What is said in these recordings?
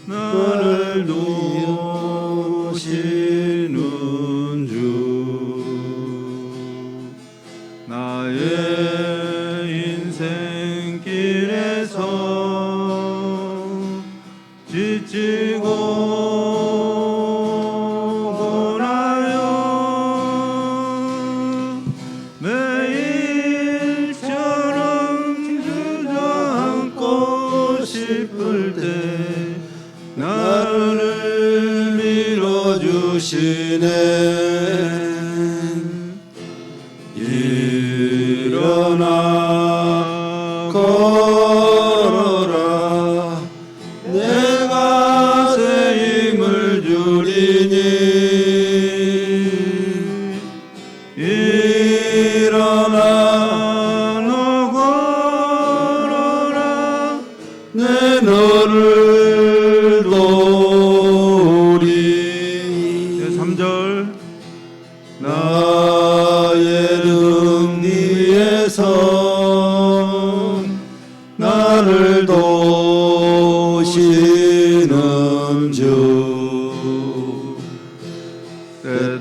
나를 도우시는 주, 나의 인생길에서 지치고 고나요 매일처럼 주저앉고 싶을 때 나를 밀어주시네. 일어나 걸어라, 내가 새 힘을 주리니. 일어나 너 걸어라, 내 너를 도우리. 3절 나의 등 뒤에서 나를 도우시는 주,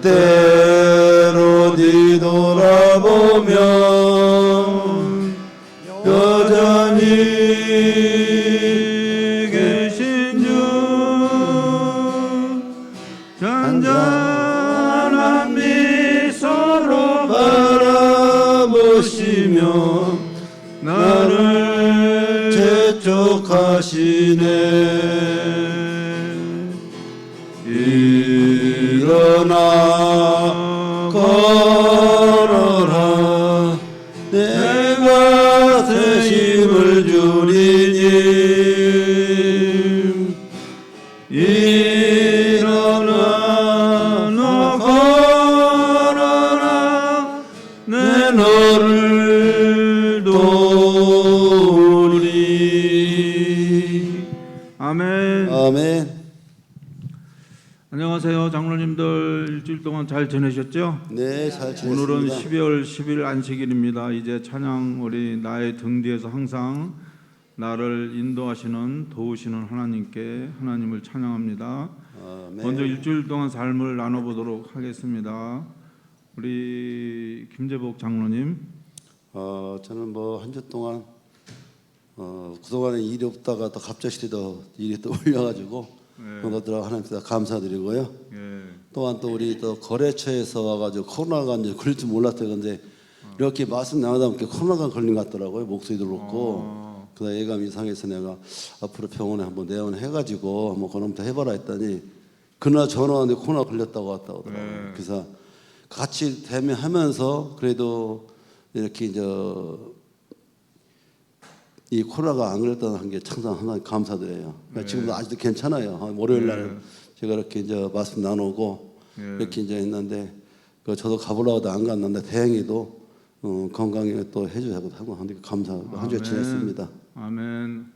때때로 뒤돌아보면 여전히 계신 주, 잔잔한 미소로 바라보시며 나를 재촉하시네. 일어나 걸어라, 내가 새 힘을 주리니. 일어나 너 걸어라, 내 너를 도우리. 아멘. 아멘. 안녕하세요, 장로님들. 일주일 동안 잘 지내셨죠? 네, 잘 지냈습니다. 오늘은 12월 10일 안식일입니다. 이제 찬양, 우리 나의 등 뒤에서 항상 나를 인도하시는 도우시는 하나님께 하나님을 찬양합니다. 아멘. 먼저 일주일 동안 삶을 나눠보도록 하겠습니다. 우리 김재복 장로님. 저는 뭐 한 주 동안 그동안에 일이 없다가 또 갑자기 또 일이 또 올려가지고 그것들하고 하나님께 감사드리고요. 예. 또한 또 우리 또 거래처에서 와가지고 코로나가 이제 걸릴 줄 몰랐던 건데 이렇게 말씀 나누다 보니까 코로나가 걸린 것 같더라고요. 목소리도 그렇고. 그래서 예감 이상해서 내가 앞으로 병원에 한번 내원해가지고 한번 그놈부터 해봐라 했더니 그날 전화 왔는데 코로나 걸렸다고 왔다고 하더라고요. 그래서 같이 대면하면서 그래도 이렇게 이제 이 코로나가 안 걸렸다는 게 항상 감사드려요. 지금도 아직도 괜찮아요. 월요일 날 제가 이렇게 이제 말씀 나누고 이렇게 이제 했는데 저도 가보려고도 안 갔는데 다행히도 건강에 또 해주자고 하고 하니까 감사하고 한 주 지냈습니다. 아멘.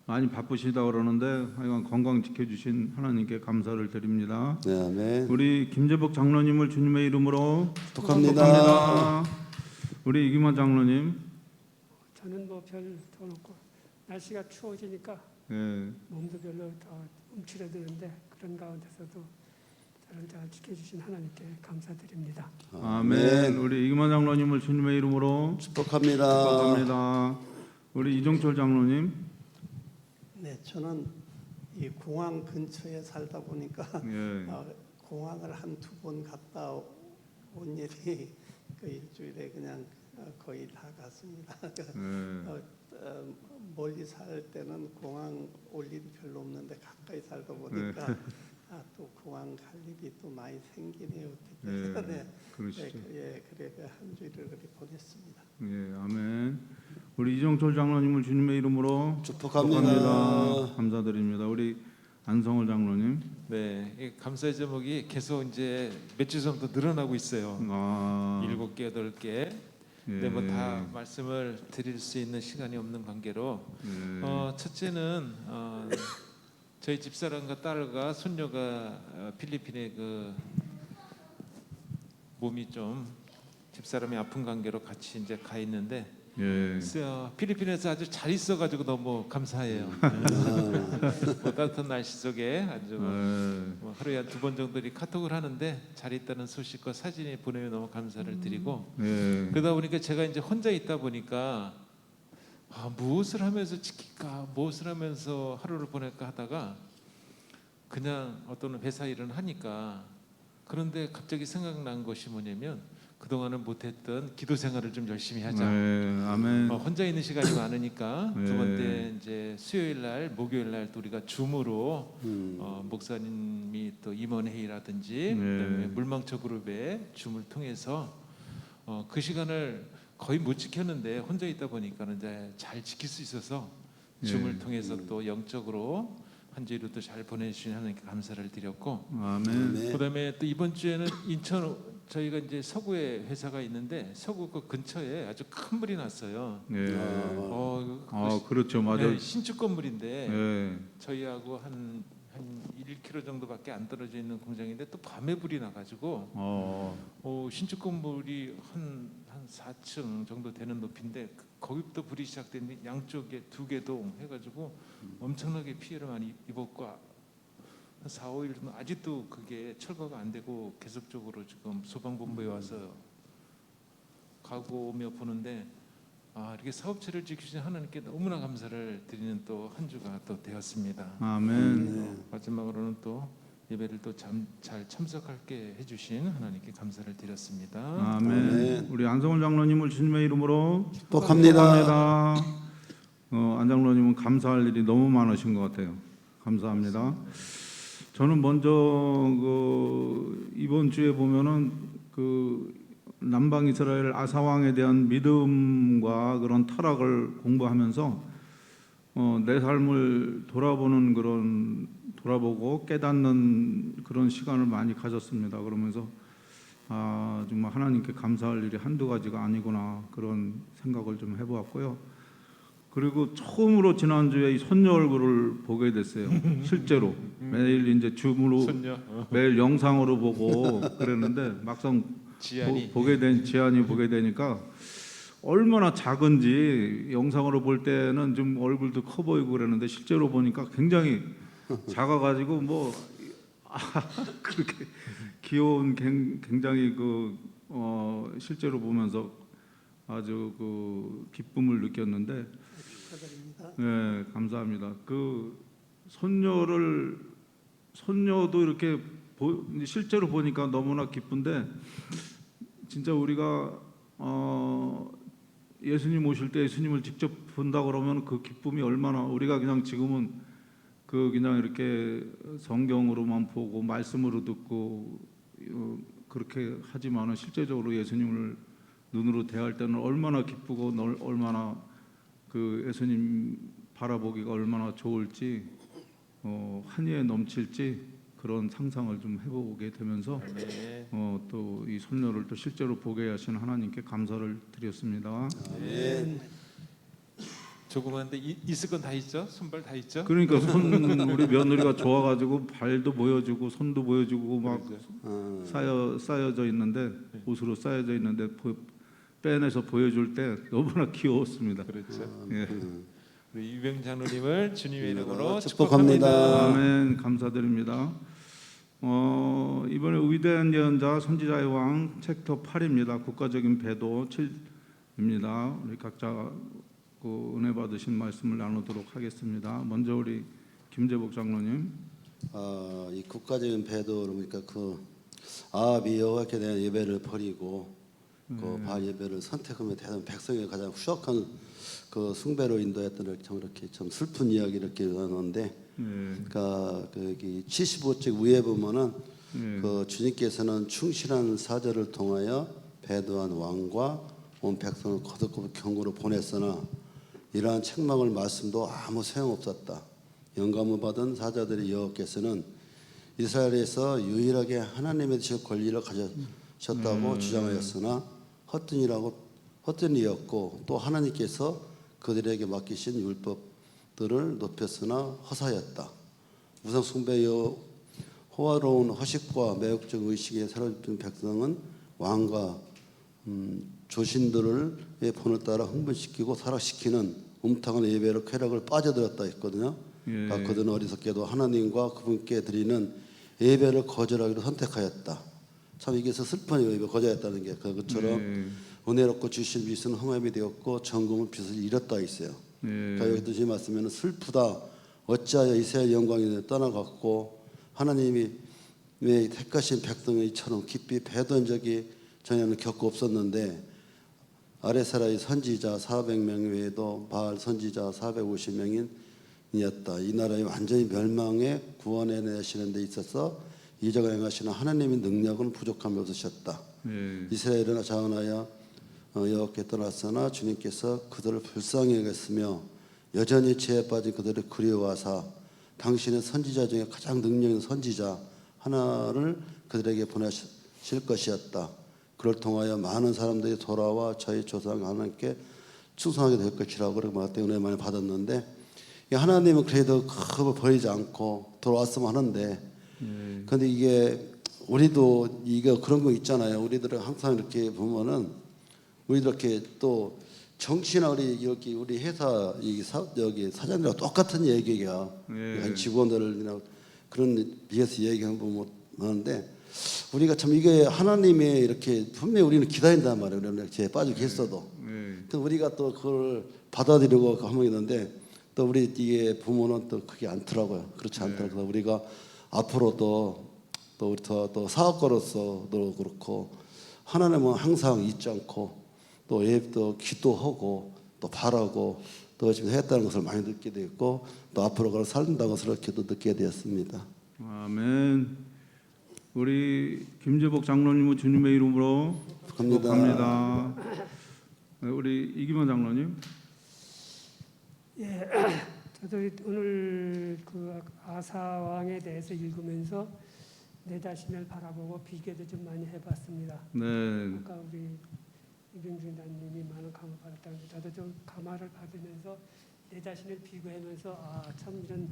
많이 바쁘시다 그러는데 하여간 건강 지켜주신 하나님께 감사를 드립니다. 네, 아멘. 우리 김재복 장로님을 주님의 이름으로 축복합니다. 우리 이기만 장로님. 저는 뭐 별 돈 없고 날씨가 추워지니까 몸도 별로 더 움츠러드는데 그런 가운데서도 저를 잘 지켜주신 하나님께 감사드립니다. 아멘. 우리 이기만 장로님을 주님의 이름으로 축복합니다. 축복합니다. 우리 이종철 장로님. 네, 저는 이 공항 근처에 살다 보니까 공항을 한 두 번 갔다 온 일이 그 일주일에 그냥 거의 다 갔습니다. 멀리 살 때는 공항 올 일이 별로 없는데 가까이 살다 보니까 또 공항 갈 일이 또 많이 생기네요. 그러시죠. 그래 한 주일을 그렇게 보냈습니다. 예, 아멘. 우리 이종철 장로님을 주님의 이름으로 축복합니다. 감사드립니다. 우리 안성월 장로님. 네, 이 감사의 제목이 계속 이제 며칠 전부터 늘어나고 있어요. 7개, 8개. 근데 뭐 다 말씀을 드릴 수 있는 시간이 없는 관계로 첫째는 저희 집사람과 딸과 손녀가 필리핀에 그 몸이 좀 집사람이 아픈 관계로 같이 이제 가 있는데 필리핀에서 아주 잘 있어가지고 너무 감사해요. 뭐 따뜻한 날씨 속에 아주 뭐 하루에 한 2번 정도 카톡을 하는데 잘 있다는 소식과 사진이 보내면 너무 감사를 드리고 그러다 보니까 제가 이제 혼자 있다 보니까 무엇을 하면서 지킬까, 무엇을 하면서 하루를 보낼까 하다가 그냥 어떤 회사 일을 하니까 그런데 갑자기 생각난 것이 뭐냐면 그동안은 못했던 기도 생활을 좀 열심히 하자. 아멘. 혼자 있는 시간이 많으니까 두 번째 이제 수요일 날, 목요일 날 또 우리가 줌으로 목사님이 또 임원회의라든지 그다음에 물망초 그룹의 줌을 통해서 그 시간을 거의 못 지켰는데 혼자 있다 보니까는 이제 잘 지킬 수 있어서 줌을 통해서 또 영적으로 한 주일도 또 잘 보내주신 하나님께 감사를 드렸고, 아멘. 그다음에 또 이번 주에는 인천 저희가 이제 서구에 회사가 있는데 서구 그 근처에 아주 큰 물이 났어요. 그렇죠, 맞아요. 신축 건물인데 저희하고 한 1km 정도밖에 안 떨어져 있는 공장인데 또 밤에 불이 나가지고 신축 건물이 한 4층 정도 되는 높이인데 거기부터 불이 시작됐는데 양쪽에 2개동 해가지고 엄청나게 피해를 많이 입었고 한 4, 5일 정도 아직도 그게 철거가 안 되고 계속적으로 지금 소방본부에 와서 가고 오며 보는데 이렇게 사업체를 지키신 하나님께 너무나 감사를 드리는 또 한 주가 또 되었습니다. 아멘. 마지막으로는 또 예배를 또 잘 참석하게 해주신 하나님께 감사를 드렸습니다. 아멘. 우리 안성훈 장로님을 주님의 이름으로 축복합니다. 안 장로님은 감사할 일이 너무 많으신 것 같아요. 감사합니다. 저는 먼저 이번 주에 보면은 남방 이스라엘 아사 왕에 대한 믿음과 그런 타락을 공부하면서 내 삶을 돌아보고 깨닫는 그런 시간을 많이 가졌습니다. 그러면서 정말 하나님께 감사할 일이 한두 가지가 아니구나 그런 생각을 좀 해보았고요. 그리고 처음으로 지난주에 이 손녀 얼굴을 보게 됐어요. 실제로 매일 이제 줌으로 매일 영상으로 보고 그랬는데 막상 지안이 보게 되니까 얼마나 작은지 영상으로 볼 때는 좀 얼굴도 커 보이고 그랬는데 실제로 보니까 굉장히 작아가지고 그렇게 귀여운 굉장히 실제로 보면서 아주 기쁨을 느꼈는데 네, 감사합니다. 손녀도 이렇게 실제로 보니까 너무나 기쁜데 진짜 우리가 예수님 오실 때 예수님을 직접 본다 그러면 그 기쁨이 얼마나 우리가 그냥 지금은 그냥 이렇게 성경으로만 보고 말씀으로 듣고 그렇게 하지만은 실제적으로 예수님을 눈으로 대할 때는 얼마나 기쁘고 얼마나 예수님 바라보기가 얼마나 좋을지 환희에 넘칠지 그런 상상을 좀 해보게 되면서 또 이 손녀를 또 실제로 보게 하신 하나님께 감사를 드렸습니다. 조그만데 있을 건 다 있죠? 손발 다 있죠? 그러니까 우리 며느리가 좋아가지고 발도 보여주고 손도 보여주고 막 쌓여져 있는데 옷으로 쌓여져 있는데 빼내서 보여줄 때 너무나 귀여웠습니다. 그렇죠. 우리 유병 장로님을 주님의 이름으로 축복합니다. 축복합니다. 아멘. 감사드립니다. 이번에 위대한 예언자 선지자의 왕 챕터 8입니다. 국가적인 배도 7입니다. 우리 각자 은혜 받으신 말씀을 나누도록 하겠습니다. 먼저 우리 김재복 장로님. 이 국가적인 배도 그러니까 아합이 여호와께 대한 예배를 버리고 바알 예배를 선택하며 대한 백성의 가장 후적한 숭배로 인도했던 이렇게 참 슬픈 이야기 이렇게 나오는데, 그러니까 여기 75쪽 위에 보면은 주님께서는 충실한 사절을 통하여 배도한 왕과 온 백성을 거듭 경고로 보냈으나 이러한 책망을 말씀도 아무 소용없었다. 영감을 받은 사자들의 여호와께서는 이스라엘에서 유일하게 하나님에 대해 권리를 가졌다고 주장하였으나 헛된 일이었고 또 하나님께서 그들에게 맡기신 율법들을 높였으나 허사였다. 우상 숭배여 호화로운 허식과 매혹적 의식에 사로잡힌 백성은 왕과 조신들을 본을 따라 흥분시키고 타락시키는 음탕한 예배로 쾌락을 빠져들었다 했거든요. 그들은 어리석게도 하나님과 그분께 드리는 예배를 거절하기로 선택하였다. 참 이게 슬픈 예배 거절했다는 게 그것처럼 은혜롭고 주신 빛은 흠함이 되었고 정금은 빛을 잃었다 했어요. 그러니까 여기도 지금 말씀에는 슬프다. 어찌하여 이스라엘 영광이 떠나갔고 하나님이 왜 택하신 백성이처럼 깊이 배던 적이 전에는 겪고 없었는데 아레사라의 선지자 400명 외에도 바알 선지자 450명이었다. 이 나라의 완전히 멸망에 구원해 내시는 데 있어서 이적을 행하시는 하나님의 능력은 부족함이 없으셨다. 이스라엘은 자원하여 여호와께 떠났으나 주님께서 그들을 불쌍히 여겼으며 여전히 죄에 빠진 그들을 그리워하사 당신의 선지자 중에 가장 능력 있는 선지자 하나를 그들에게 보내실 것이었다. 그를 통하여 많은 사람들이 돌아와 저희 조상 하나님께 충성하게 될 것이라고 그렇게 말때 은혜 많이 받았는데 하나님은 그래도 그걸 버리지 않고 돌아왔으면 하는데 그런데 이게 우리도 이게 그런 거 있잖아요. 우리들은 항상 이렇게 보면은 우리도 이렇게 또 정치나 우리 회사 여기 사장님이랑 똑같은 얘기가 직원들이나 그런 비해서 얘기하면 하는데 우리가 참 이게 하나님의 이렇게 분명히 우리는 기다린단 말이에요. 우리는 죄에 빠지게 했어도. 또 우리가 또 그걸 받아들이고 하면 있는데 또 우리 이게 부모는 또 그게 않더라고요. 그렇지 않더라고요. 우리가 앞으로도 또 우리 또 사업가로서도 그렇고 하나님은 항상 잊지 않고 또 기도하고 또 바라고 또 지금 했다는 것을 많이 느끼게 되었고 또 앞으로 그걸 살린다는 것을 이렇게도 느끼게 되었습니다. 아멘. 우리 김재복 장로님은 주님의 이름으로 축복합니다. 우리 이기만 장로님. 예, 저도 오늘 그 아사 왕에 대해서 읽으면서 내 자신을 바라보고 비교도 좀 많이 해봤습니다. 네. 아까 우리 이병준 단님이 많은 감화 받았다고 저도 좀 감화를 받으면서 내 자신을 비교하면서 참 이런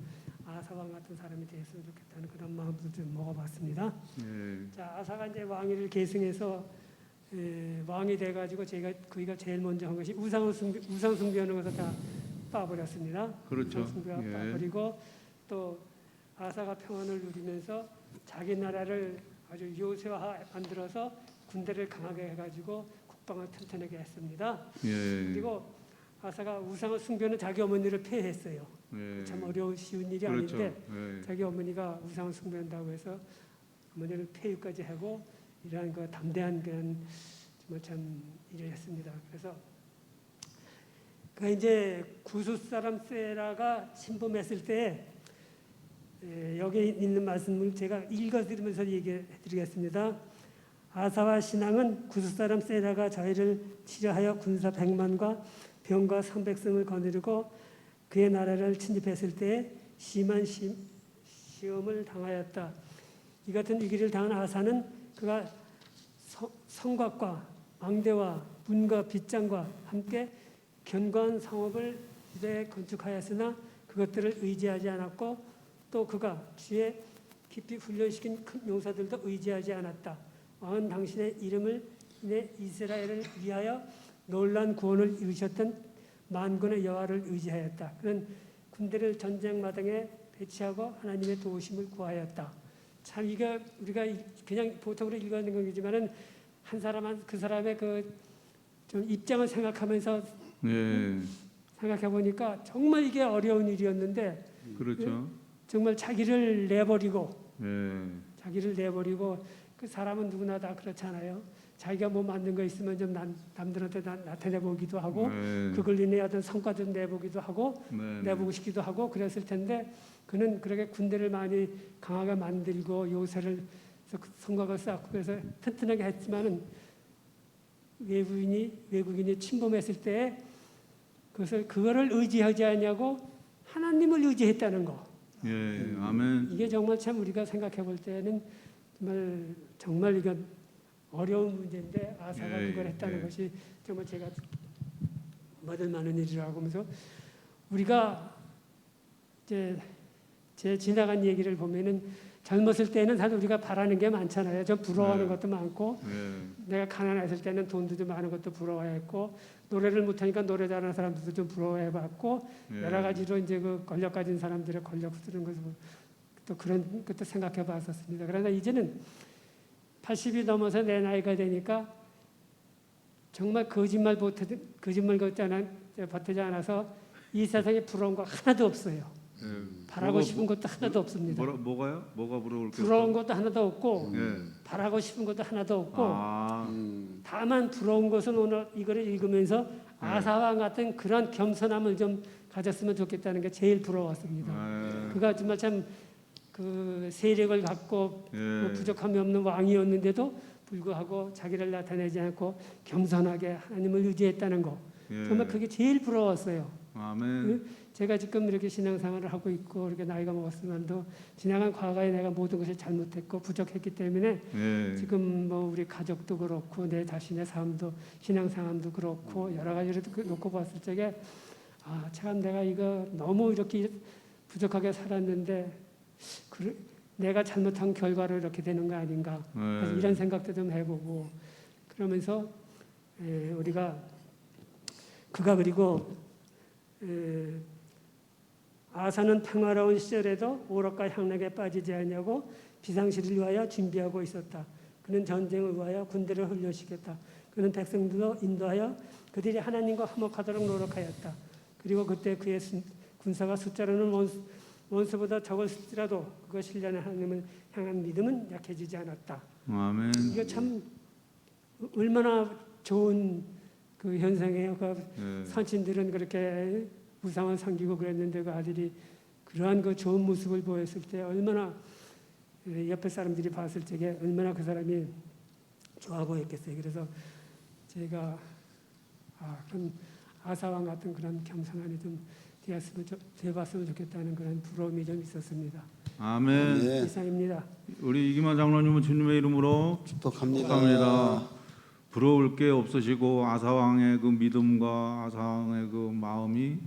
아사왕 같은 사람이 됐으면 좋겠다는 그런 마음도 좀 먹어봤습니다. 자, 아사가 이제 왕위를 계승해서 왕이 돼가지고 그가 제일 먼저 한 것이 우상 숭배하는 것을 다 빠버렸습니다. 그렇죠. 우상 숭배가 빠버리고 또 아사가 평안을 누리면서 자기 나라를 아주 요새화 만들어서 군대를 강하게 해가지고 국방을 튼튼하게 했습니다. 그리고 아사가 우상을 숭배하는 자기 어머니를 폐했어요. 참 쉬운 일이 그렇죠. 아닌데 자기 어머니가 우상을 숭배한다고 해서 어머니를 폐유까지 하고 이러한 그 담대한 그런 정말 참 일을 했습니다. 그래서 그 이제 구스 사람 세라가 침범했을 때 여기 있는 말씀을 제가 읽어드리면서 얘기해드리겠습니다. 아사와 신앙은 구스 사람 세라가 저희를 치려하여 군사 100만과 병과 300성을 거느리고 그의 나라를 침입했을 때 심한 시험을 당하였다. 이 같은 위기를 당한 아사는 그가 성곽과 망대와 문과 빗장과 함께 견고한 성읍을 건축하였으나 그것들을 의지하지 않았고 또 그가 주의 깊이 훈련시킨 큰 용사들도 의지하지 않았다. 왕은 당신의 이름을 인해 이스라엘을 위하여 놀라운 구원을 이루셨던 만군의 여호와를 의지하였다. 그는 군대를 전쟁마당에 배치하고 하나님의 도우심을 구하였다. 참 이거 우리가 그냥 보통으로 읽어는 거지만은 한 사람 그 사람의 그 좀 입장을 생각하면서 생각해 보니까 정말 이게 어려운 일이었는데 그렇죠. 정말 자기를 내버리고 그 사람은 누구나 다 그렇잖아요. 자기가 뭐 만든 거 있으면 좀 남들한테 나타내 보기도 하고 그걸 인해 어떤 성과도 내보기도 하고 내보고 싶기도 하고 그랬을 텐데 그는 그렇게 군대를 많이 강하게 만들고 요새를 성곽을 쌓고 그래서 튼튼하게 했지만은 외국인이 침범했을 때 그거를 의지하지 않냐고 하나님을 의지했다는 거. 아멘. 이게 정말 참 우리가 생각해 볼 때는 정말 이건 어려운 문제인데 아사가 그걸 했다는 것이 정말 제가 얻을 만한 일이라고 하면서 우리가 이제 제 지나간 얘기를 보면은 젊었을 때는 사실 우리가 바라는 게 많잖아요. 좀 부러워하는 네. 것도 많고 예. 내가 가난했을 때는 돈도 좀 많은 것도 부러워했고 노래를 못하니까 노래 잘하는 사람들도 좀 부러워해봤고 예. 여러 가지로 이제 그 권력 가진 사람들의 권력 쓰는 것을 또 그런 것도 생각해봤었습니다. 그러나 이제는 80이 넘어서 내 나이가 되니까 정말 거짓말 버티지 않아서 이 세상에 부러운 거 하나도 없어요. 예. 바라고 싶은 것도 하나도 없습니다. 뭐가요? 뭐가 부러울 게 부러운 것도 하나도 없고 예. 바라고 싶은 것도 하나도 없고 아. 다만 부러운 것은 오늘 이거를 읽으면서 네. 아사와 같은 그런 겸손함을 좀 가졌으면 좋겠다는 게 제일 부러웠습니다. 예. 그가 정말 참 그 세력을 갖고 예. 뭐 부족함이 없는 왕이었는데도 불구하고 자기를 나타내지 않고 겸손하게 하나님을 의지했다는 거 예. 정말 그게 제일 부러웠어요. 아멘. 제가 지금 이렇게 신앙생활을 하고 있고 이렇게 나이가 먹었으면도 지나간 과거에 내가 모든 것을 잘못했고 부족했기 때문에 예. 지금 뭐 우리 가족도 그렇고 내 자신의 삶도 신앙생활도 그렇고 여러 가지를 놓고 봤을 적에 아 참 내가 이거 너무 이렇게 부족하게 살았는데 내가 잘못한 결과로 이렇게 되는 거 아닌가 이런 생각도 좀 해보고 그러면서 우리가 그가 그리고 아사는 평화로운 시절에도 오락과 향락에 빠지지 않냐고 비상시를 위하여 준비하고 있었다. 그는 전쟁을 위하여 군대를 훈련시켰다. 그는 백성들로 인도하여 그들이 하나님과 화목하도록 노력하였다. 그리고 그때 그의 군사가 숫자로는 원수보다 적을지라도 그가 신뢰하는 하나님을 향한 믿음은 약해지지 않았다. 아멘. 이거 참 얼마나 좋은 그 현상이에요. 그 예. 선친들은 그렇게 우상을 섬기고 그랬는데 그 아들이 그러한 그 좋은 모습을 보였을 때 얼마나 옆에 사람들이 봤을 적에 얼마나 그 사람이 좋아 보였겠어요. 그래서 제가 그런 아사왕 같은 그런 겸손함이 좀 되었으면 좋겠다는 그런 부러움이 좀 있었습니다. 아멘. 네. 이상입니다. 우리 이기만 장로님은 주님의 이름으로 축복합니다. 축복합니다. 부러울 게 없으시고 아사왕의 그 믿음과 아사왕의 그 마음이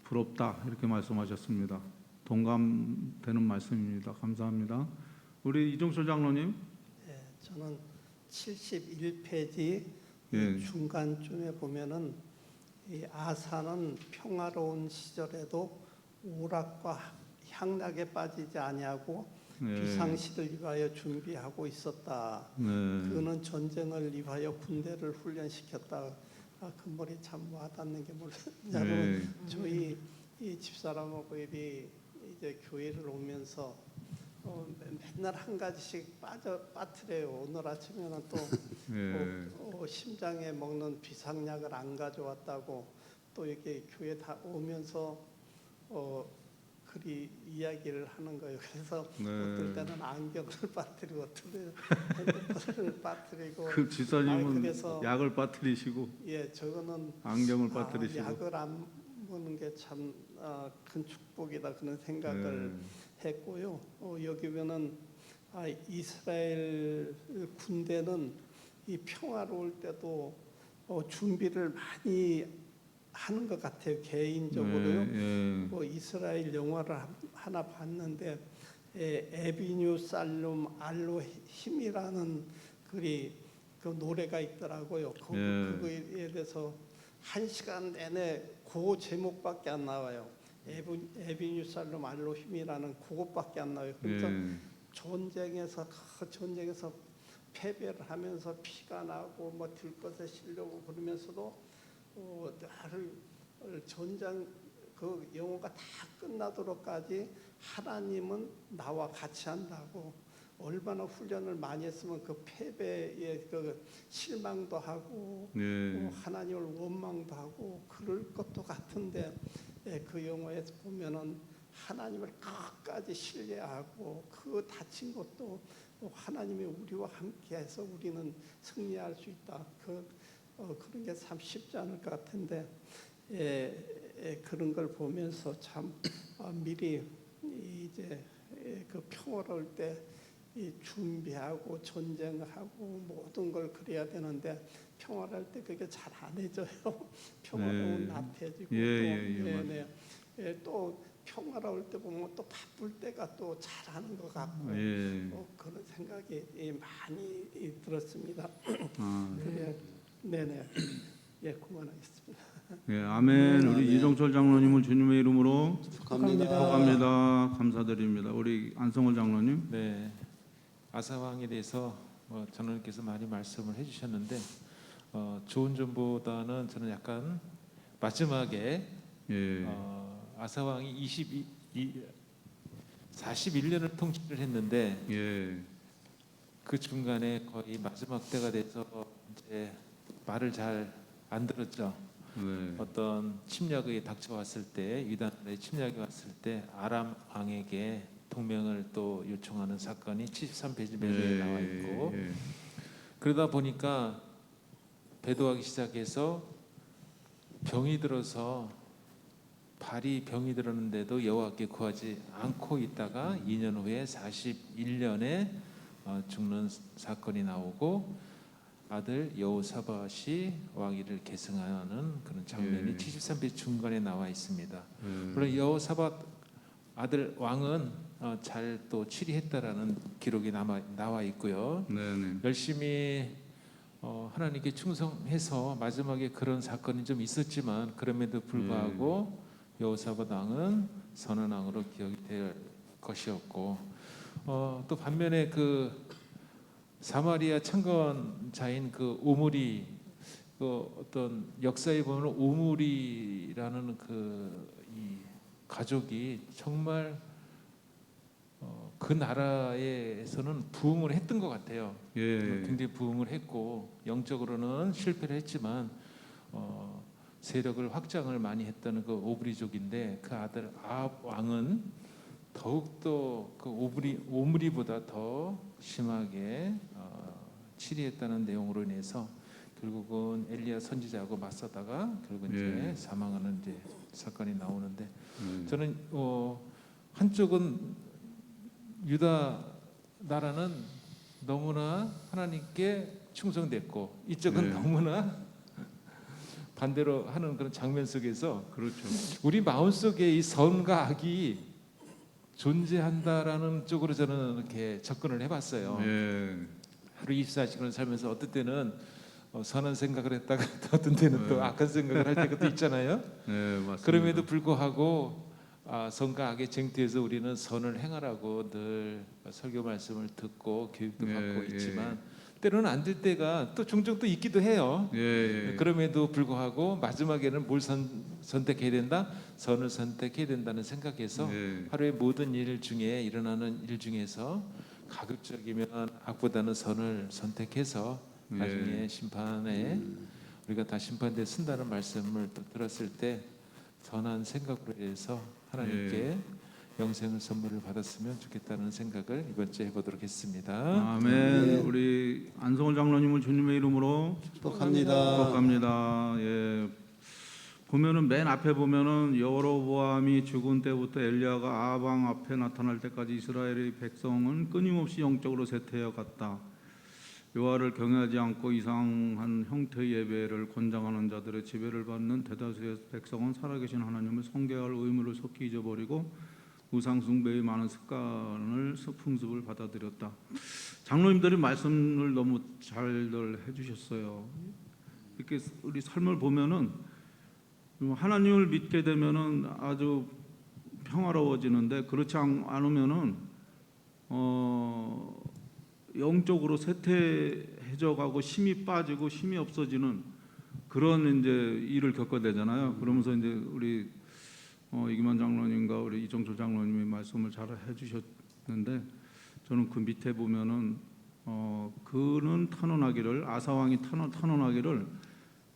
부럽다 이렇게 말씀하셨습니다. 동감되는 말씀입니다. 감사합니다. 우리 이종철 장로님. 예, 저는 71페이지 예. 중간쯤에 보면은 이 아사는 평화로운 시절에도 오락과 향락에 빠지지 아니하고 예. 비상시를 위하여 준비하고 있었다. 네. 그는 전쟁을 위하여 군대를 훈련시켰다. 그 말이 참 와닿는 게 뭐냐면 저희 이 집사람하고 이제 교회를 오면서 맨날 한 가지씩 빠뜨려요. 오늘 아침에는 또 심장에 먹는 비상약을 안 가져왔다고 또 이렇게 교회 다 오면서 그리 이야기를 하는 거예요. 그래서 어떨 때는 안경을 빠뜨리고 어떨 때는 핸드폰을 빠뜨리고 그 지사님은 그래서 약을 빠뜨리시고 예, 저거는 안경을 빠뜨리시고 약을 안 먹는 게 참 큰 축복이다 그런 생각을 했고요. 여기 보면은 이스라엘 군대는 이 평화로울 때도 준비를 많이 하는 것 같아요. 개인적으로요. 뭐 이스라엘 영화를 하나 봤는데 에비뉴 살룸 알로 힘이라는 그 노래가 있더라고요. 그거에 대해서 1시간 내내 그 제목밖에 안 나와요. 에비뉴 살룸 알로 힘이라는 그것밖에 안 나와요. 그래서 전쟁에서 패배를 하면서 피가 나고 뭐 들것에 실려고 그러면서도 나를 전장 그 영혼가 다 끝나도록까지 하나님은 나와 같이 한다고 얼마나 훈련을 많이 했으면 그 패배에 그 실망도 하고 하나님을 원망도 하고 그럴 것도 같은데 그 영화에서 보면은 하나님을 끝까지 신뢰하고 그 다친 것도 하나님이 우리와 함께해서 우리는 승리할 수 있다. 그런 게 참 쉽지 않을 것 같은데 그런 걸 보면서 참 미리 이제 그 평화로울 때 준비하고 전쟁하고 모든 걸 그래야 되는데 평화로울 때 그게 잘 안 해져요. 평화로운 나태해지고 또 평화로울 때 보면 또 바쁠 때가 또 잘하는 것 같고 예. 그런 생각이 많이 들었습니다. 아, 그래, 네네, 예, 그만하겠습니다. 예, 아멘. 우리 아멘. 이종철 장로님을 주님의 이름으로 축하합니다. 축복합니다. 감사드립니다. 우리 안성월 장로님. 네, 아사왕에 대해서 장로님께서 많이 말씀을 해주셨는데 좋은 점보다는 저는 약간 마지막에 예. 아사왕이 41년을 통치를 했는데 예. 그 중간에 거의 마지막 때가 돼서 이제 말을 잘 안 들었죠. 네. 어떤 침략이 닥쳐왔을 때, 유다의 침략이 왔을 때 아람 왕에게 동맹을 또 요청하는 사건이 73페이지 메모에 나와 있고, 예. 그러다 보니까 배도하기 시작해서 병이 들어서 발이 병이 들었는데도 여호와께 구하지 않고 있다가 2년 후에 41년에 죽는 사건이 나오고 아들 여호사밧이 왕위를 계승하는 그런 장면이 예. 73페이지 중간에 나와 있습니다. 예. 물론 여호사밧 아들 왕은 잘 또 치리했다라는 기록이 나와 있고요. 네네. 열심히 하나님께 충성해서 마지막에 그런 사건이 좀 있었지만 그럼에도 불구하고 여호사밧 왕은 선한 왕으로 기억이 될 것이었고 또 반면에 그 사마리아 창건자인 그 오므리 그 어떤 역사에 보면 오므리라는 이 가족이 정말 그 나라에서는 부흥을 했던 것 같아요. 예. 굉장히 부흥을 했고 영적으로는 실패를 했지만 세력을 확장을 많이 했다는 그 오므리족인데 그 아들 아합 왕은 더욱더 그 오므리보다 더 심하게 치리했다는 내용으로 인해서 결국은 엘리야 선지자하고 맞서다가 결국 이제 사망하는 이제 사건이 나오는데 저는 한쪽은 유다 나라는 너무나 하나님께 충성됐고 이쪽은 너무나 반대로 하는 그런 장면 속에서 그렇죠. 우리 마음속에 이 선과 악이 존재한다라는 쪽으로 저는 이렇게 접근을 해봤어요. 예. 하루 24시간을 살면서 어떤 때는 선한 생각을 했다가 어떤 때는 또 악한 생각을 할 때가 또 있잖아요. 네, 맞습니다. 그럼에도 불구하고 선과 악의 쟁투에서 우리는 선을 행하라고 늘 설교 말씀을 듣고 교육도 받고 있지만 때로는 안 될 때가 또 종종 또 있기도 해요. 그럼에도 불구하고 마지막에는 뭘 선택해야 된다? 선을 선택해야 된다는 생각에서 하루의 모든 일 중에 일어나는 일 중에서 가급적이면 악보다는 선을 선택해서 나중에 심판에 우리가 다 심판대에 쓴다는 말씀을 또 들었을 때 선한 생각으로 해서 하나님께 영생을 선물을 받았으면 좋겠다는 생각을 이번 주에 해보도록 했습니다. 아멘. 우리 안성월 장로님을 주님의 이름으로 축복합니다. 축복합니다. 예. 보면은 맨 앞에 보면은 여로보암이 죽은 때부터 엘리야가 아합 왕 앞에 나타날 때까지 이스라엘의 백성은 끊임없이 영적으로 쇠퇴해 갔다. 여호와를 경외하지 않고 이상한 형태의 예배를 권장하는 자들의 지배를 받는 대다수의 백성은 살아계신 하나님을 thống 계할 의무를 속히 잊어버리고 우상 숭배의 많은 습관을 풍습을 받아들였다. 장로님들이 말씀을 너무 잘들 해주셨어요. 이렇게 우리 삶을 보면은 하나님을 믿게 되면은 아주 평화로워지는데 그렇지 않으면은 영적으로 쇠퇴해져 가고 힘이 빠지고 힘이 없어지는 그런 이제 일을 겪게 되잖아요. 그러면서 이제 우리 이기만 장로님과 우리 이종철 장로님이 말씀을 잘 해주셨는데 저는 그 밑에 보면은 그는 탄원하기를 아사왕이 탄원하기를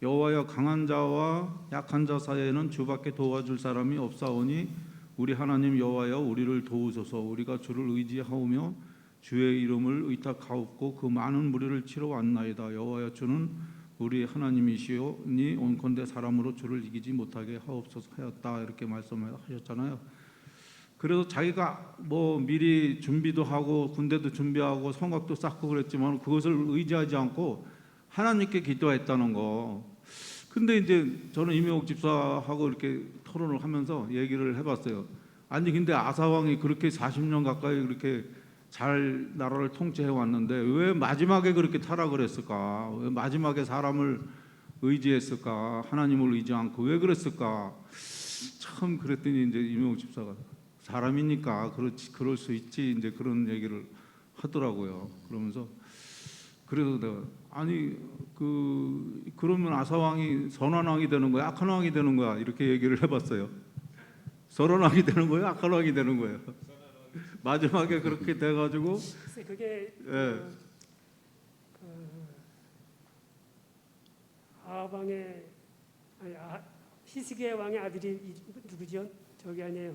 여호와여 강한 자와 약한 자 사이에는 주밖에 도와줄 사람이 없사오니 우리 하나님 여호와여 우리를 도우소서. 우리가 주를 의지하오며 주의 이름을 의탁하옵고 그 많은 무리를 치러 왔나이다. 여호와여 주는 우리 하나님이시오니 온컨대 사람으로 주를 이기지 못하게 하옵소서 하였다. 이렇게 말씀하셨잖아요. 그래서 자기가 뭐 미리 준비도 하고 군대도 준비하고 성곽도 쌓고 그랬지만 그것을 의지하지 않고 하나님께 기도했다는 거. 근데 이제 저는 이명옥 집사하고 이렇게 토론을 하면서 얘기를 해봤어요. 아니 근데 아사왕이 그렇게 40년 가까이 그렇게 잘 나라를 통치해 왔는데 왜 마지막에 그렇게 타락을 했을까? 왜 마지막에 사람을 의지했을까? 하나님을 의지 않고 왜 그랬을까? 참 그랬더니 이제 이명호 집사가 사람이니까 그렇지, 그럴 수 있지, 이제 그런 얘기를 하더라고요. 그러면서 그래서 내가 아니 그러면 아사왕이 선한 왕이 되는 거야, 악한 왕이 되는 거야, 이렇게 얘기를 해봤어요. 선한 왕이 되는 거예요, 악한 왕이 되는 거예요. 마지막에 그렇게 돼가지고 글쎄 그게 예. 아방의 아니 히스기야 왕의 아들이 누구죠? 저기 아니에요.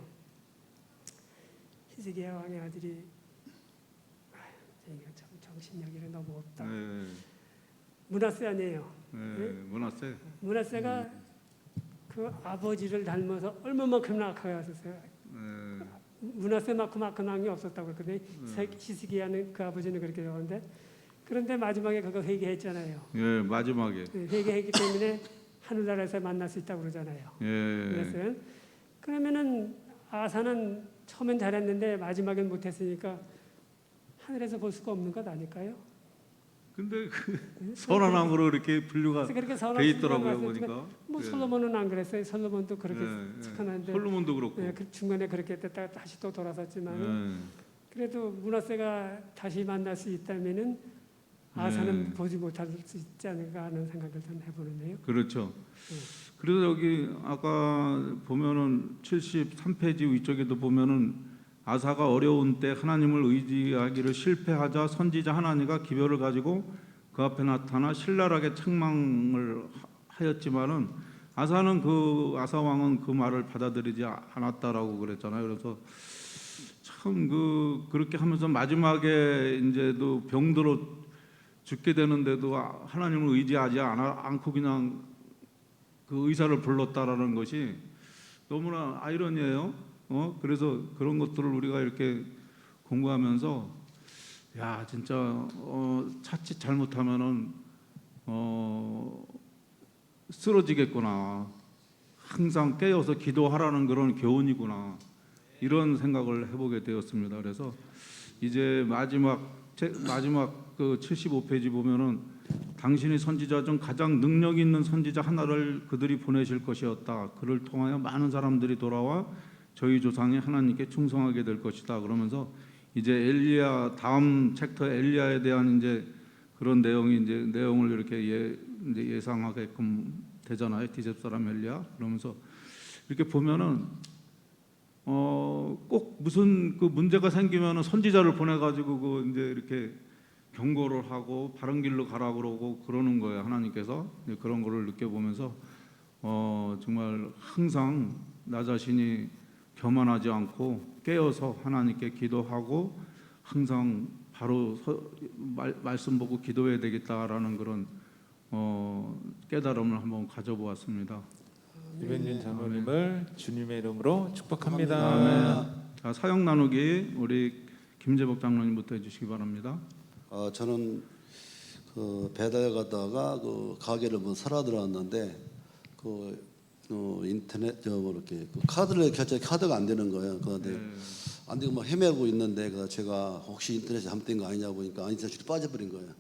히스기야 왕의 아들이 제가 참 정신력이 너무 없다. 예. 므낫세 아니에요. 예. 문화세. 므낫세가 그 아버지를 닮아서 얼마만큼이나 악하게 하셨어요. 예. 므낫세만큼 악한 왕이 없었다고 그러거든요. 히스기야는 그 아버지는 그렇게 되었는데 그런데 마지막에 그거 회개했잖아요. 예. 마지막에. 회개했기 때문에 하늘나라에서 만날 수 있다고 그러잖아요. 예. 그러면은 아사는 처음엔 잘했는데 마지막엔 못했으니까 하늘에서 볼 수가 없는 것 아닐까요? 근데 선한 왕으로 이렇게 분류가 그래서 그렇게 돼 있더라고요 선한 보니까. 뭐 예. 솔로몬은 안 그랬어요. 솔로몬도 그렇게 예. 착한데 솔로몬도 그렇고. 그 중간에 그렇게 됐다가 다시 또 돌아섰지만 예. 그래도 므낫세가 다시 만날 수 있다면은 아사는 보지 못할 수 있지 않을까 하는 생각을 좀 해보는데요. 그렇죠. 그래서 여기 아까 보면은 73페이지 위쪽에도 보면은 아사가 어려운 때 하나님을 의지하기를 실패하자 선지자 하나니가 기별을 가지고 그 앞에 나타나 신랄하게 책망을 하였지만은 아사는 아사 왕은 그 말을 받아들이지 않았다라고 그랬잖아요. 그래서 참 그렇게 하면서 마지막에 이제도 병들어 죽게 되는데도 하나님을 의지하지 않고 그냥 그 의사를 불렀다라는 것이 너무나 아이러니해요. 그래서 그런 것들을 우리가 이렇게 공부하면서 야 진짜 자칫 잘못하면은 쓰러지겠구나. 항상 깨어서 기도하라는 그런 교훈이구나. 이런 생각을 해보게 되었습니다. 그래서 이제 마지막 그 75페이지 보면은 당신이 선지자 중 가장 능력 있는 선지자 하나를 그들이 보내실 것이었다. 그를 통하여 많은 사람들이 돌아와 저희 조상이 하나님께 충성하게 될 것이다. 그러면서 이제 엘리야 다음 챕터 엘리야에 대한 이제 그런 내용이 이제 내용을 이렇게 이제 예상하게끔 되잖아요. 디셉 사람 엘리야. 그러면서 이렇게 보면은 꼭 무슨 그 문제가 생기면은 선지자를 보내가지고 그 이제 이렇게 경고를 하고 바른 길로 가라 그러고 그러는 거예요. 하나님께서 그런 거를 느껴보면서 정말 항상 나 자신이 교만하지 않고 깨어서 하나님께 기도하고 항상 바로 말씀 보고 기도해야 되겠다라는 그런 깨달음을 한번 가져보았습니다. 이ben진 장로님을 주님의 이름으로 축복합니다. 아멘. 자, 사역 나누기 우리 김재복 장로님부터 해주시기 바랍니다. 저는 그 배달 가다가 그 가게를 뭐 사러 들어왔는데 인터넷 이렇게 그 카드를 카드가 안 되는 거예요. 그런데 안 되고 막 헤매고 있는데 그래서 제가 혹시 인터넷에 잘못된 거 아니냐 보니까 인터넷이 빠져버린 거예요.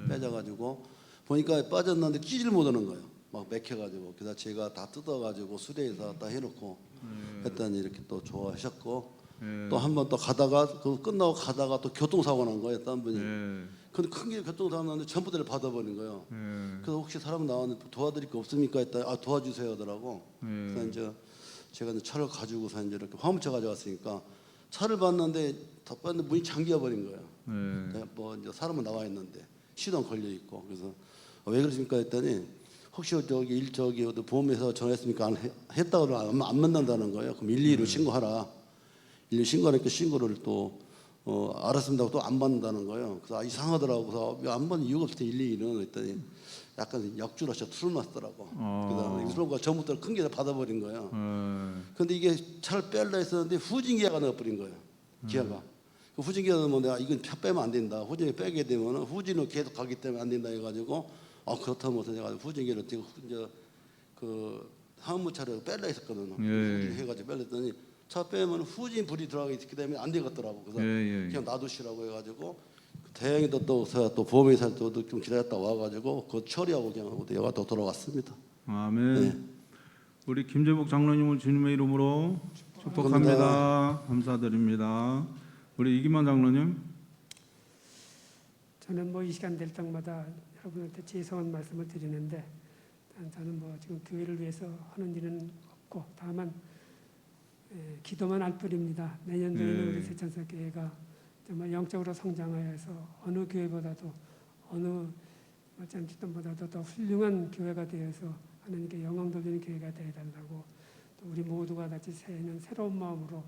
빠져가지고 보니까 빠졌는데 끼질 못하는 거예요. 막 맥혀가지고 그래서 제가 다 뜯어가지고 수레에다 다 해놓고 했더니 이렇게 또 좋아하셨고 또 한 번 또 가다가 그 끝나고 가다가 또 교통사고 난 거예요. 딴 분이. 근데 큰 게 교통사고 났는데 전부 다를 받아버린 거예요. 그래서 혹시 사람 나왔는데 도와드릴 거 없습니까? 했더니 도와주세요 하더라고. 그래서 이제 제가 이제 차를 가지고서 이제 이렇게 화물차 가져왔으니까 차를 봤는데 덮었는데 문이 잠겨 버린 거예요. 뭐 이제 사람은 나와 있는데 시동 걸려 있고 그래서 왜 그러십니까? 했더니 혹시 저기 보험회사 전화했습니까? 안 했다고 하면 안 만난다는 거예요. 그럼 112로 신고하라. 112 신고하니까 신고를 또 알았습니다 하고 또 안 받는다는 거예요. 그래서 이상하더라고. 그래서 안 받는 이유가 없을 때 112는 했더니 약간 역주라셔 투를 놨더라고. 그다음에 그런 거 전부터 큰 게 받아버린 거예요. 근데 이게 차를 빼려 했었는데 후진기어가 넣어버린 거예요. 기어가. 그 후진기어 넣으면 내가 이건 빼면 안 된다. 후진기 빼게 되면 후진으로 계속 가기 때문에 안 된다 해가지고 그렇다면 내가 후진기를 이제 그 화물차를 빼려 했었거든요. 후진 해가지고 빼렸더니 차 빼면 후진 불이 들어가기 있기 때문에 안 되겠더라고. 그래서 그냥 놔두시라고 해가지고 다행히도 또 제가 또 보험회사에 좀 기다렸다 와가지고 그거 처리하고 그냥 하고 여가 또 돌아왔습니다. 아멘. 네. 우리 김재복 장로님을 주님의 이름으로 축복합니다. 감사드립니다. 우리 이기만 장로님. 저는 뭐 이 시간 될 때마다 여러분한테 죄송한 말씀을 드리는데 저는 뭐 지금 교회를 위해서 하는 일은 없고 다만 기도만 할 뿐입니다. 내년도에는 우리 세천사교회가 정말 영적으로 성장하여서 어느 교회보다도 어느 짬짓돈보다도 더 훌륭한 교회가 되어서 하나님께 영광 돌리는 교회가 되어달라고 또 우리 모두가 같이 새로운 마음으로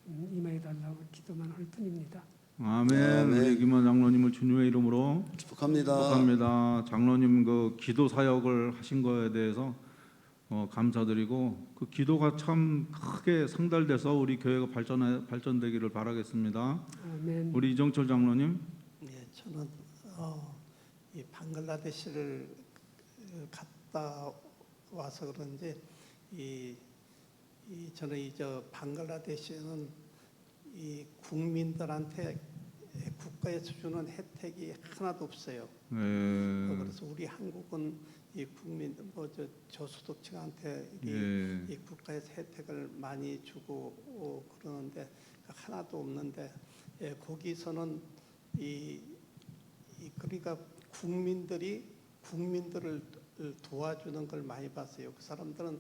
임해달라고 기도만 할 뿐입니다. 아멘. 우리 이기만 장로님을 주님의 이름으로 축복합니다. 축복합니다. 장로님 그 기도 사역을 하신 거에 대해서 감사드리고 그 기도가 참 크게 상달돼서 우리 교회가 발전되기를 바라겠습니다. 아멘. 우리 이정철 장로님. 네, 저는 이 방글라데시를 갔다 와서 그런지 저는 저 방글라데시는 이 국민들한테 국가에서 주는 혜택이 하나도 없어요. 그래서 우리 한국은 이 국민 저소득층한테 이 국가에서 혜택을 많이 주고 그러는데 하나도 없는데 거기서는 그러니까 국민들을 도와주는 걸 많이 봤어요. 그 사람들은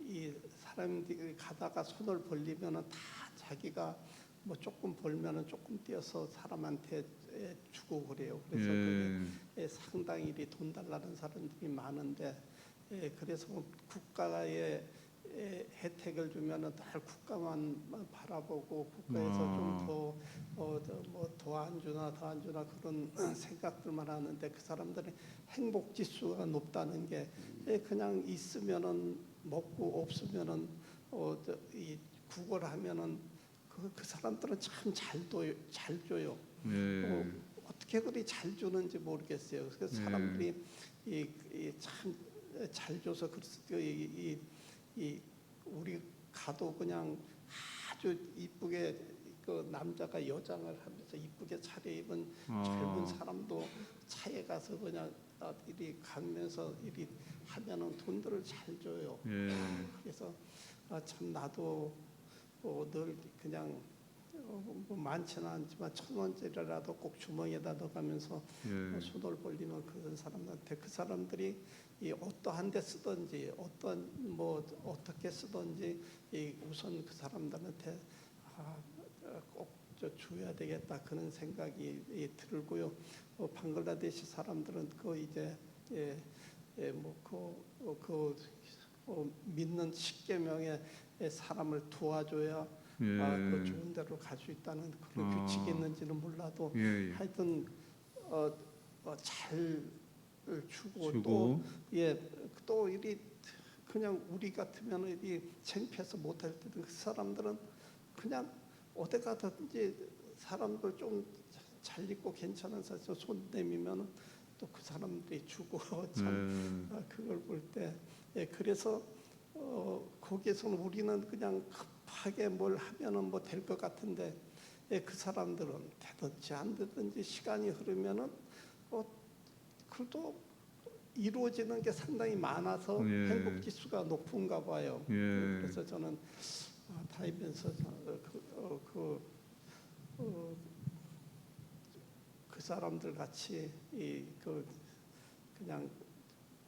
이 사람들이 가다가 손을 벌리면은 다 자기가 뭐 조금 벌면은 조금 떼어서 사람한테 주고 그래요. 그래서 그게 상당히 돈 달라는 사람들이 많은데 그래서 국가의 혜택을 주면은 다 국가만 바라보고 국가에서 좀 더 안 주나 그런 생각들만 하는데 그 사람들의 행복 지수가 높다는 게 그냥 있으면은 먹고 없으면은 이 구걸하면은 그 사람들은 참 잘 줘요. 어떻게 그리 잘 주는지 모르겠어요. 그래서 사람들이 참 잘 줘서 우리 가도 그냥 아주 이쁘게 그 남자가 여장을 하면서 이쁘게 차려입은 젊은 사람도 차에 가서 그냥 이리 가면서 이리 하면은 돈들을 잘 줘요. 그래서 참 나도 늘 그냥 뭐 많지는 않지만 1,000원짜리라도 꼭 주머니에다 넣어가면서 손을 벌리는 그런 사람들한테 그 사람들이 어떠한 데 쓰든지 어떻게 쓰든지 우선 그 사람들한테 꼭 줘야 되겠다 그런 생각이 들고요. 방글라데시 사람들은 믿는 10계명의 사람을 도와줘야 그 좋은 데로 갈 수 있다는 그런 규칙이 있는지는 몰라도 하여튼 잘 주고 또 이리 그냥 우리 같으면 이리 창피해서 못할 때도 그 사람들은 그냥 어디 가든지 사람들 좀 잘 입고 괜찮은 사람 손 내밀면 또 그 사람들이 주고 참 그걸 볼 때 그래서 거기에서는 우리는 그냥 급하게 뭘 하면은 뭐 될 것 같은데 그 사람들은 되든지 안 되든지 시간이 흐르면은 그래도 이루어지는 게 상당히 많아서 행복 지수가 높은가 봐요. 그래서 저는 다니면서 그 사람들 같이 그냥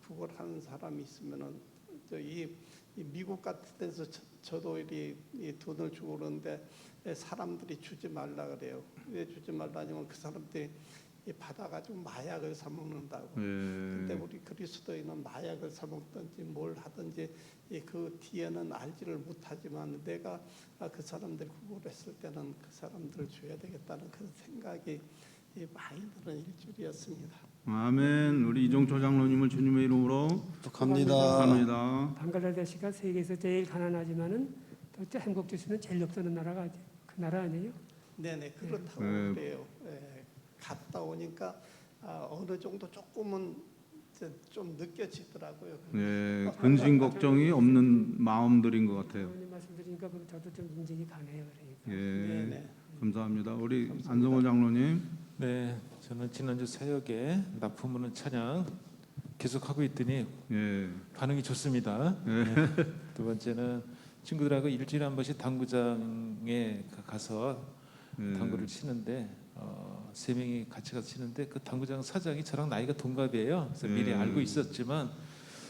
구걸하는 사람이 있으면은 이 미국 같은 데서 저도 이 돈을 주고 그러는데 사람들이 주지 말라 그래요. 왜 주지 말라냐면 그 사람들이 받아가지고 마약을 사 먹는다고. 근데 우리 그리스도인은 마약을 사 먹든지 뭘 하든지 그 뒤에는 알지를 못하지만 내가 그 사람들 구걸했을 때는 그 사람들을 줘야 되겠다는 그런 생각이 많이 드는 일주일이었습니다. 아멘. 우리 이종철 장로님을 주님의 이름으로 축복합니다. 방글라데시가 세계에서 제일 가난하지만은 또 행복 지수는 제일 높다는 나라가 그 나라 아니에요? 네네 그렇다고 그래요. 갔다 오니까 어느 정도 조금은 좀 느껴지더라고요. 예, 근심 걱정이 없는 마음들인 것 같아요. 의원님 말씀드리니까 저도 좀 인정이 가네요. 그러니까. 예, 네. 감사합니다. 우리 안성호 장로님. 네, 저는 지난주 사역에 납품하는 찬양 계속 하고 있더니 예, 반응이 좋습니다. 네. 두 번째는 친구들하고 일주일에 한 번씩 당구장에 가서 당구를 치는데 세 명이 같이 가서 치는데 그 당구장 사장이 저랑 나이가 동갑이에요. 그래서 미리 알고 있었지만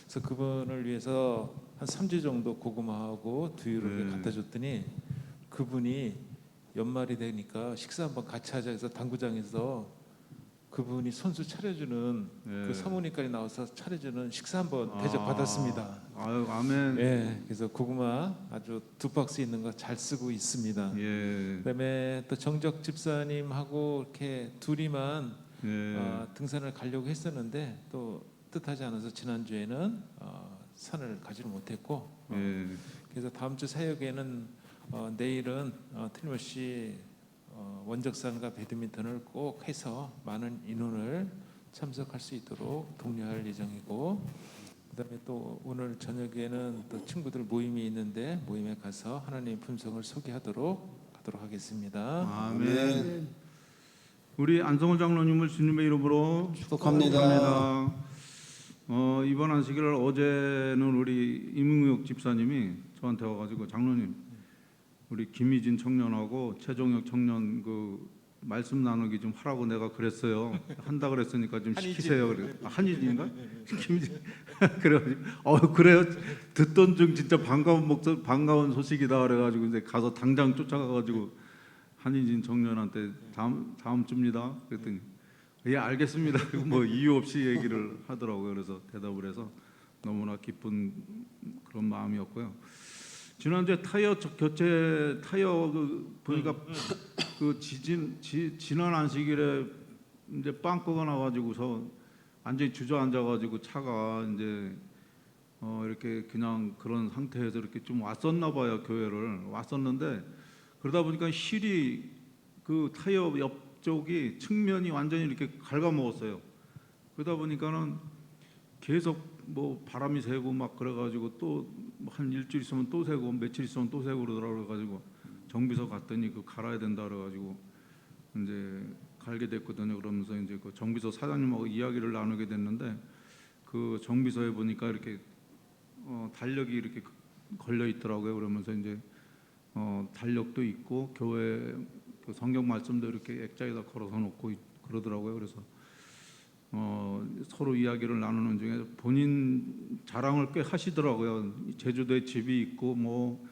그래서 그분을 위해서 한 3주 정도 고구마하고 두유를 갖다 줬더니 그분이 연말이 되니까 식사 한번 같이 하자 해서 당구장에서 그분이 손수 차려주는 그 사모님까지 나와서 차려주는 식사 한번 대접 받았습니다. 아유, 아멘. 예, 그래서 고구마 아주 2박스 있는 거 잘 쓰고 있습니다. 예, 그다음에 또 정적 집사님하고 이렇게 둘이만 예, 등산을 가려고 했었는데 또 뜻하지 않아서 지난주에는 산을 가지를 못했고 예, 그래서 다음 주 사역에는 내일은 틀림없이 원적산과 배드민턴을 꼭 해서 많은 인원을 참석할 수 있도록 독려할 예정이고 그다음에 또 오늘 저녁에는 또 친구들 모임이 있는데 모임에 가서 하나님의 품성을 소개하도록 하겠습니다. 아멘. 우리 안성호 장로님을 주님의 이름으로 축복합니다. 이번 안식일을 어제는 우리 임응욱 집사님이 저한테 와가지고 장로님 우리 김희진 청년하고 최종혁 청년 그 말씀 나누기 좀 하라고 내가 그랬어요. 한다 그랬으니까 좀 시키세요. 그래. 한희진인가? 김희진. 그래가지고 그래요. 듣던 중 진짜 반가운 소식이다 그래가지고 이제 가서 당장 쫓아가가지고 한희진 청년한테 다음 주입니다. 그랬더니 예 알겠습니다. 그리고 뭐 이유 없이 얘기를 하더라고요. 그래서 대답을 해서 너무나 기쁜 그런 마음이었고요. 지난주에 교체 타이어 보니까 그 지난 안식일에 이제 빵꾸가 나가지고서 완전히 주저앉아가지고 차가 이제 이렇게 그냥 그런 상태에서 이렇게 좀 왔었나 봐요. 교회를 왔었는데 그러다 보니까 힐이 그 타이어 옆쪽이 측면이 완전히 이렇게 갉아먹었어요. 그러다 보니까는 계속 뭐 바람이 새고 막 그래가지고 또 한 일주일 있으면 또 새고 며칠 있으면 또 새고 그러더라고 그래가지고 정비소 갔더니 그 갈아야 된다 그래가지고 이제 갈게 됐거든요. 그러면서 이제 그 정비소 사장님하고 이야기를 나누게 됐는데 그 정비소에 보니까 이렇게 달력이 이렇게 걸려 있더라고요. 그러면서 이제 달력도 있고 교회 그 성경 말씀도 이렇게 액자에다 걸어서 놓고 그러더라고요. 그래서 서로 이야기를 나누는 중에 본인 자랑을 꽤 하시더라고요. 제주도에 집이 있고 뭐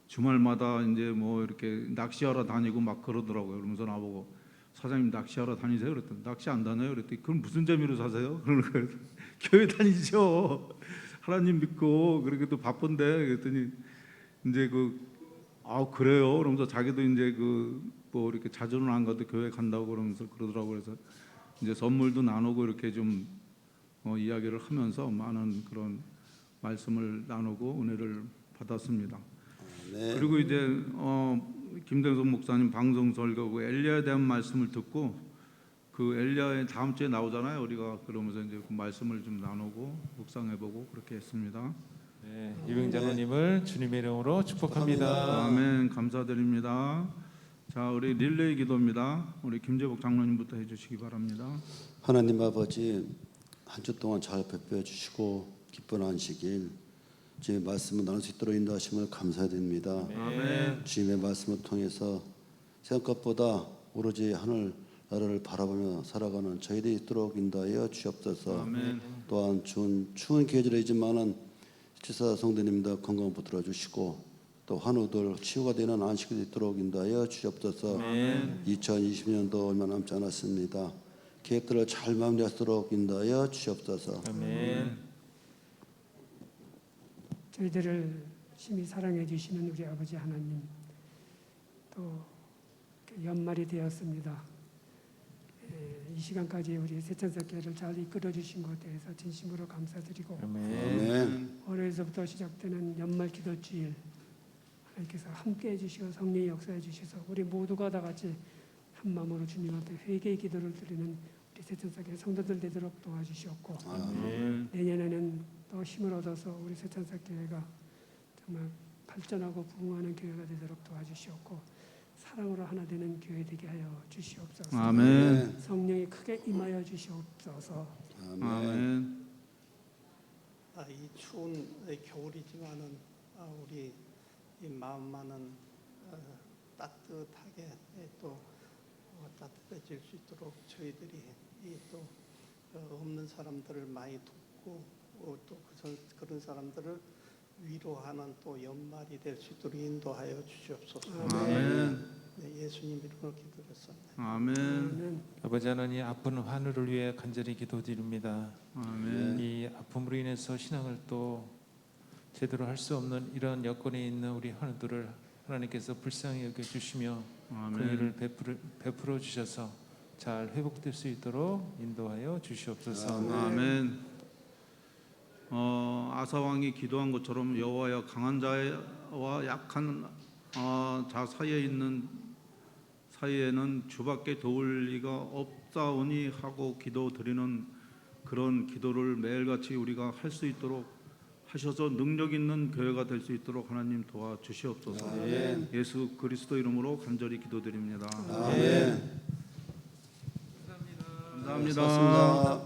주말마다 이제 뭐 이렇게 낚시하러 다니고 막 그러더라고요. 그러면서 나보고 사장님 낚시하러 다니세요? 그랬더니 낚시 안 다녀요. 그랬더니 그럼 무슨 재미로 사세요? 그러는 거예요. 교회 다니죠. 하나님 믿고 그렇게 또 바쁜데 그랬더니 이제 그래요. 그러면서 자기도 이제 뭐 이렇게 자주는 안 가도 교회 간다고 그러면서 그러더라고요. 그래서 이제 선물도 나누고 이렇게 좀 이야기를 하면서 많은 그런 말씀을 나누고 은혜를 받았습니다. 네. 그리고 이제 김대성 목사님 방송 설교고 엘리야에 대한 말씀을 듣고 그 엘리야의 다음 주에 나오잖아요. 우리가 그러면서 이제 그 말씀을 좀 나누고 묵상해보고 그렇게 했습니다. 네, 이병장로님을 주님의 이름으로 축복합니다. 아멘. 감사드립니다. 자, 우리 릴레이 기도입니다. 우리 김재복 장로님부터 해주시기 바랍니다. 하나님 아버지 한 주 동안 잘 베풀어 주시고 기쁜 안식일 주님의 말씀을 나눌 수 있도록 인도하심을 감사드립니다. 아멘. 주님의 말씀을 통해서 생각보다 오로지 하늘 나라를 바라보며 살아가는 저희들이 있도록 인도하여 주옵소서. 아멘. 또한 추운 계절이지만은 지사 성도님들 건강 붙들어 주시고 또 환우들 치유가 되는 안식이 있도록 인도하여 주옵소서. 2020년도 얼마 남지 않았습니다. 계획들을 잘 마무리하도록 인도하여 주옵소서. 아멘. 저희들을 심히 사랑해 주시는 우리 아버지 하나님, 또 연말이 되었습니다. 이 시간까지 우리 세천석교회를 잘 이끌어 주신 것에 대해서 진심으로 감사드리고 아멘. 월요일서부터 시작되는 연말 기도주일 하나님께서 함께해 주시고 성령이 역사해 주셔서 우리 모두가 다 같이 한 마음으로 주님 앞에 회개의 기도를 드리는 우리 우리 세천사교회 성도들 되도록 도와주시옵고 아멘. 내년에는 또 힘을 얻어서 우리 세천사교회가 정말 발전하고 부흥하는 교회가 되도록 도와주시옵고 사랑으로 하나 되는 교회 되게 하여 주시옵소서. 아멘. 성령이 크게 임하여 주시옵소서. 아멘. 이 추운 겨울이지만은 우리 이 마음만은 따뜻하게 또 따뜻해질 수 있도록 저희들이 또 없는 사람들을 많이 돕고 또 그런 사람들을 위로하는 또 연말이 될 수 있도록 인도하여 주시옵소서. 아멘. 네, 예수님 이름으로 기도했습니다. 아멘. 아버지 하나님, 아픈 환우를 위해 간절히 기도드립니다. 아멘. 이 아픔으로 인해서 신앙을 또 제대로 할 수 없는 이런 여건에 있는 우리 환우들을 하나님께서 불쌍히 여겨주시며 그 일을 베풀어 주셔서 잘 회복될 수 있도록 인도하여 주시옵소서. 아멘. 아사 왕이 기도한 것처럼 여호와여 강한 자와 약한 자 사이에는 주밖에 도울 리가 없사오니 하고 기도드리는 그런 기도를 매일같이 우리가 할 수 있도록 하셔서 능력 있는 교회가 될 수 있도록 하나님 도와주시옵소서. 아멘. 예수 그리스도 이름으로 간절히 기도드립니다. 아멘. 감사합니다. 수고하셨습니다.